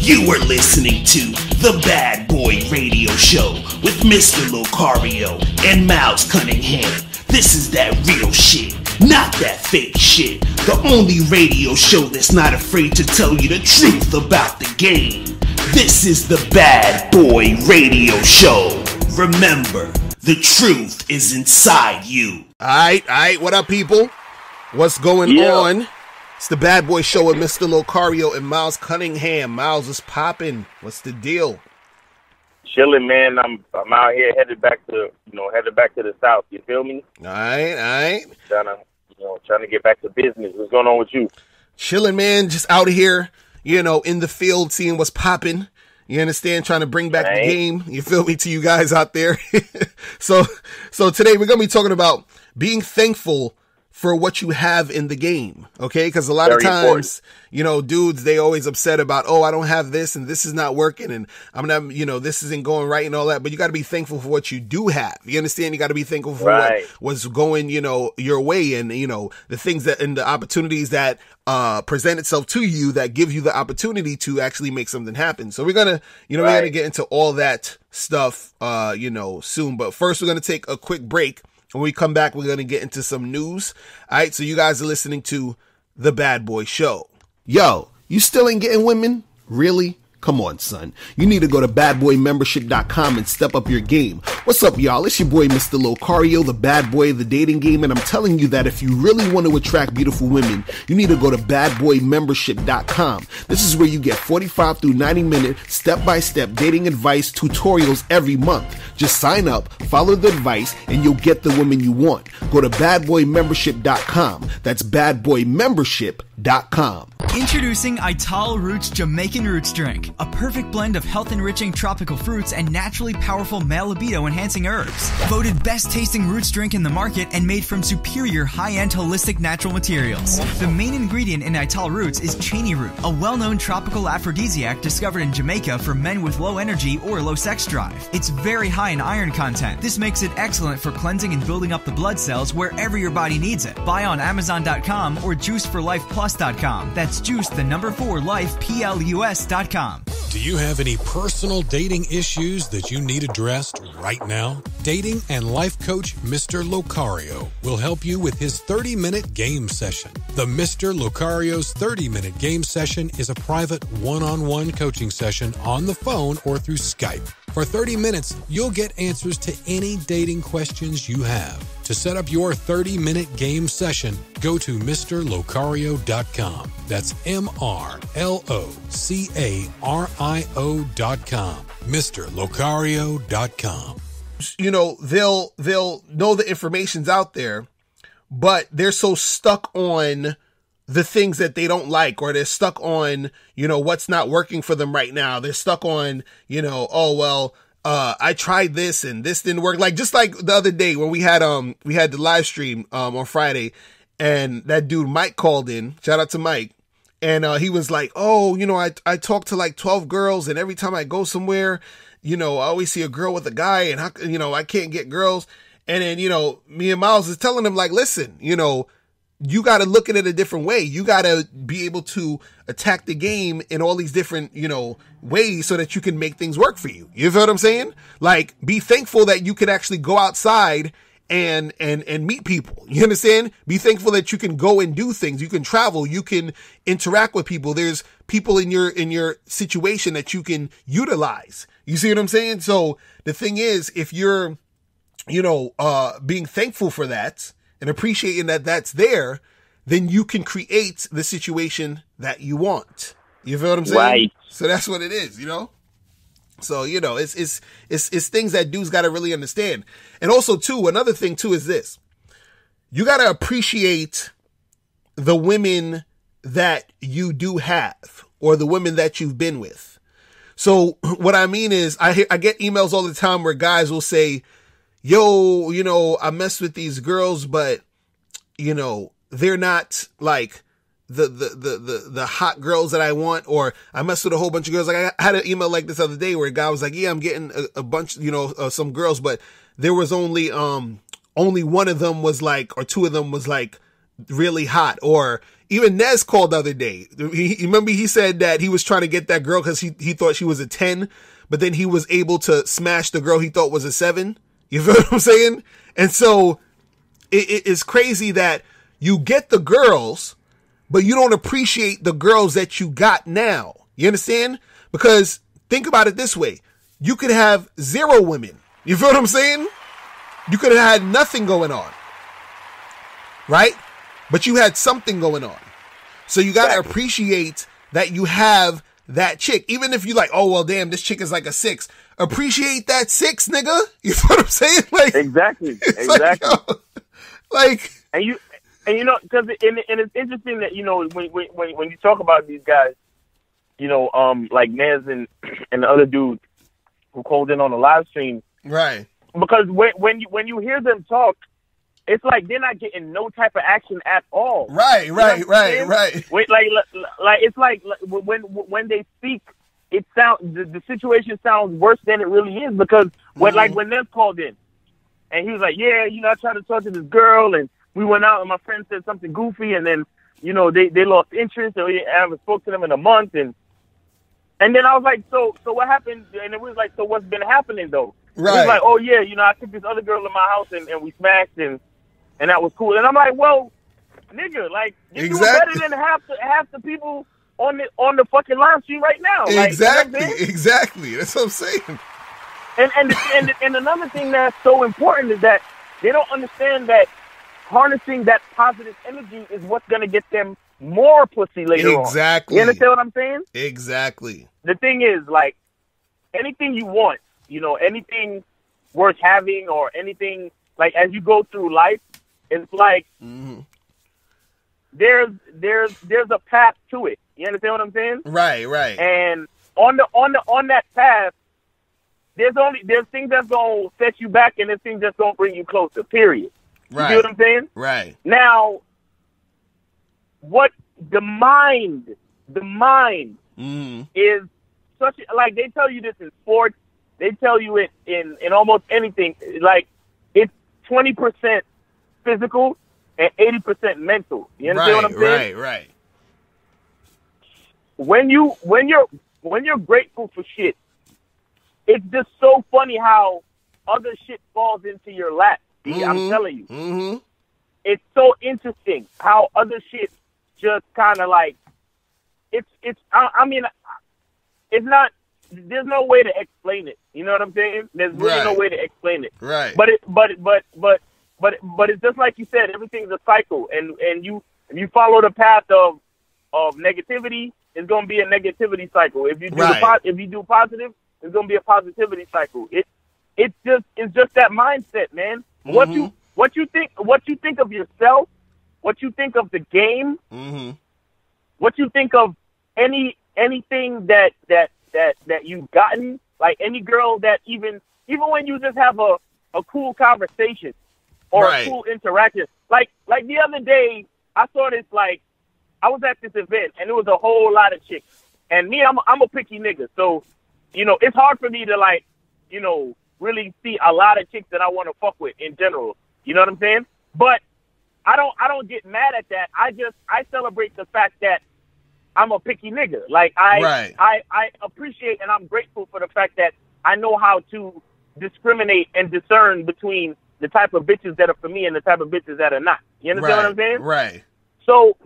You are listening to The Bad Boy Radio Show with Mr. Locario and Miles Cunningham. This is that real shit, not that fake shit. The only radio show that's not afraid to tell you the truth about the game. This is The Bad Boy Radio Show. Remember, the truth is inside you. Alright, what up, people? What's going on? It's the Bad Boy Show with Mr. Locario and Miles Cunningham. Miles is popping. What's the deal? Chilling, man. I'm out here headed back to the south. You feel me? All right. Trying to get back to business. What's going on with you? Chilling, man. Just out here, in the field, seeing what's popping. You understand? Trying to bring back the game. You feel me? To you guys out there. So today we're gonna be talking about being thankful for what you have in the game, okay? Because a lot of times, dudes, they always upset about, oh, I don't have this and this is not working and I'm not, this isn't going right and all that. But you got to be thankful for what you do have. You understand? You got to be thankful for what was going, your way and, the things that and the opportunities that present itself to you that give you the opportunity to actually make something happen. So we're gonna, we're gonna get into all that stuff, soon. But first, we're gonna take a quick break. When we come back, we're going to get into some news. All right, so you guys are listening to The Bad Boy Show. Yo, you still ain't getting women? Really? Come on, son. You need to go to badboymembership.com and step up your game. What's up, y'all? It's your boy, Mr. Locario, the bad boy of the dating game, and I'm telling you that if you really want to attract beautiful women, you need to go to badboymembership.com. This is where you get 45 through 90-minute step-by-step dating advice tutorials every month. Just sign up, follow the advice, and you'll get the women you want. Go to badboymembership.com. That's badboymembership.com. Introducing Ital Roots Jamaican Roots Drink, a perfect blend of health-enriching tropical fruits and naturally powerful male libido-enhancing herbs. Voted best-tasting roots drink in the market and made from superior high-end holistic natural materials. The main ingredient in Ital Roots is Cheney root, a well-known tropical aphrodisiac discovered in Jamaica for men with low energy or low sex drive. It's very high in iron content. This makes it excellent for cleansing and building up the blood cells wherever your body needs it. Buy on Amazon.com or JuiceForLifePlus.com. That's Juice, the number 4 Life, PLUS.com. Do you have any personal dating issues that you need addressed right now? Dating and life coach Mr. Locario will help you with his 30-minute game session. The Mr. Locario's 30-minute game session is a private one-on-one coaching session on the phone or through Skype. For 30 minutes, you'll get answers to any dating questions you have. To set up your 30-minute game session, go to MrLocario.com. That's MrLocario.com. MrLocario.com. They'll know the information's out there, but they're so stuck on the things that they don't like, or they're stuck on, what's not working for them right now. They're stuck on, I tried this and this didn't work. Just like the other day when we had the live stream, on Friday, and that dude Mike called in, shout out to Mike. And, he was like, I talked to like 12 girls, and every time I go somewhere, I always see a girl with a guy, and I can't get girls. And then, me and Miles is telling him, like, listen, you got to look at it a different way. You got to be able to attack the game in all these different, ways so that you can make things work for you. You feel what I'm saying? Like, be thankful that you can actually go outside and meet people. You understand? Be thankful that you can go and do things. You can travel. You can interact with people. There's people in your situation that you can utilize. You see what I'm saying? So the thing is, if you're, being thankful for that, and appreciating that that's there, then you can create the situation that you want. You feel what I'm saying? Right. So that's what it is, So, it's things that dudes got to really understand. And also, too, another thing, too, is this. You got to appreciate the women that you do have, or the women that you've been with. So what I mean is, I get emails all the time where guys will say, yo, I mess with these girls, but, they're not like the hot girls that I want, or I mess with a whole bunch of girls. Like, I had an email like this other day where a guy was like, yeah, I'm getting a bunch, some girls, but there was only one of them was like, or two of them was like really hot, or, even Nez called the other day. Remember he said that he was trying to get that girl because he thought she was a 10, but then he was able to smash the girl he thought was a 7. You feel what I'm saying? And so it is crazy that you get the girls, but you don't appreciate the girls that you got now. You understand? Because think about it this way. You could have 0 women. You feel what I'm saying? You could have had nothing going on. Right? But you had something going on. So you got to appreciate that you have that chick. Even if you like, oh, well, damn, this chick is like a 6. Appreciate that 6, nigga. You know what I'm saying? Like, exactly. Like, and you know, because it's interesting that, you know, when you talk about these guys, you know, like Nez and the other dude who called in on the live stream, right? Because when you hear them talk, it's like they're not getting no type of action at all. Right. Wait, like it's like when they speak, it sounds the situation sounds worse than it really is, because when Nez called in, and he was like, yeah, you know, I tried to talk to this girl, and we went out, and my friend said something goofy, and then, you know, they lost interest, and I haven't spoke to them in a month, and then I was like, so what happened? And it was like, so what's been happening though? Right. He was like, oh yeah, you know, I took this other girl in my house, and we smashed, and that was cool. And I'm like, well, nigga, like, you're doing better than half the people on the fucking live stream right now. Like, exactly, you know what I'm saying? exactly. That's what I'm saying. And another thing that's so important is that they don't understand that harnessing that positive energy is what's going to get them more pussy later on. Exactly. You understand what I'm saying? Exactly. The thing is, like, anything you want, you know, anything worth having, or anything, like, as you go through life, it's like there's a path to it. You understand what I'm saying? Right. And on that path, there's things that's gonna set you back, and there's things that's gonna bring you closer. Period. You Right. see what I'm saying? Right. Now, what the mind is such, like, they tell you this in sports, they tell you it in almost anything. Like, it's 20% physical and 80% mental. You understand what I'm saying? Right. When you're grateful for shit, it's just so funny how other shit falls into your lap. I'm telling you. Mm-hmm. It's so interesting how other shit just kind of like, I mean, it's not, there's no way to explain it. You know what I'm saying? There's really no way to explain it. Right. But it's just like you said, everything's a cycle, and if you follow the path of negativity, it's going to be a negativity cycle. If you do if you do positive, it's going to be a positivity cycle. It's just that mindset, man. What you think of yourself, what you think of the game, what you think of anything that you've gotten, like any girl that even when you just have a cool conversation or a cool interaction. Like the other day, I saw this, like, I was at this event and there was a whole lot of chicks. And me, I'm a picky nigga. So, you know, it's hard for me to, like, you know, really see a lot of chicks that I want to fuck with in general. You know what I'm saying? But I don't get mad at that. I celebrate the fact that I'm a picky nigga. Like, I appreciate and I'm grateful for the fact that I know how to discriminate and discern between the type of bitches that are for me and the type of bitches that are not. You understand what I'm saying? Right. So,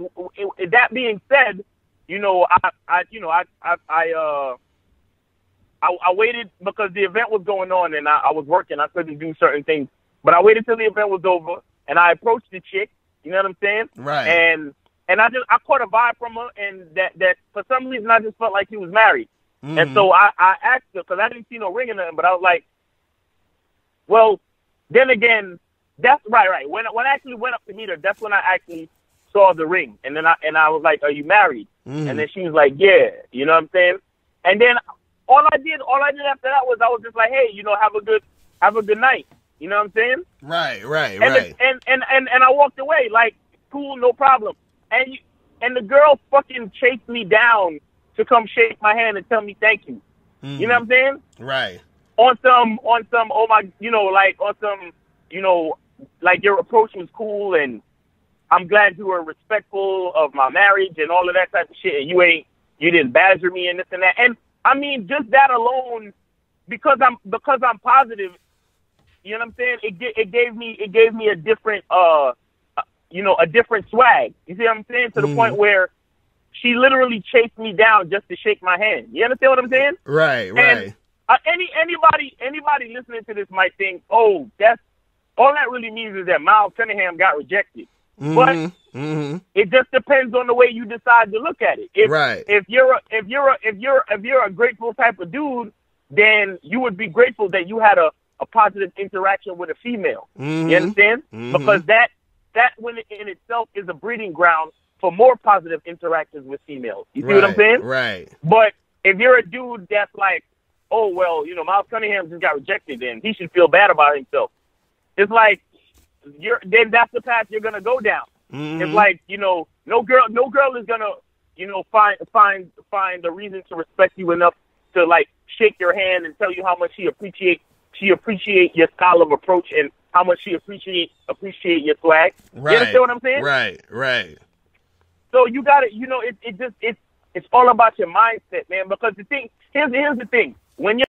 that being said, you know, I waited because the event was going on and I was working. I couldn't do certain things, but I waited till the event was over and I approached the chick. You know what I'm saying? Right. And I caught a vibe from her, and that for some reason I just felt like she was married. And so I asked her, because I didn't see no ring or nothing, but I was like, well, then again, that's right. When I actually went up to meet her, that's when I actually saw the ring. And then I was like, are you married? And then she was like, yeah. You know what I'm saying? And then all I did after that was I was just like, hey, you know, have a good night. You know what I'm saying? Right. And I walked away like, cool, no problem. And the girl fucking chased me down to come shake my hand and tell me thank you. You know what I'm saying? Right. On some, oh my, you know, like on some, you know, like your approach was cool and I'm glad you were respectful of my marriage and all of that type of shit, and you didn't badger me and this and that. And I mean, just that alone, because I'm positive, you know what I'm saying? It gave me a different a different swag. You see what I'm saying? To the point where she literally chased me down just to shake my hand. You understand what I'm saying? Right. And anybody listening to this might think, oh, that's all that really means is that Miles Cunningham got rejected. But it just depends on the way you decide to look at it. If you're a grateful type of dude, then you would be grateful that you had a positive interaction with a female. You understand? Because that when in itself is a breeding ground for more positive interactions with females. You see what I'm saying? Right. But if you're a dude that's like, oh, well, Miles Cunningham just got rejected, then he should feel bad about himself. It's like, then that's the path you're gonna go down. It's like, no girl is gonna find a reason to respect you enough to like shake your hand and tell you how much she appreciate your style of approach and how much she appreciate your swag. Right. You understand what I'm saying? Right. So you got to, it's all about your mindset, man. Because here's the thing. When you're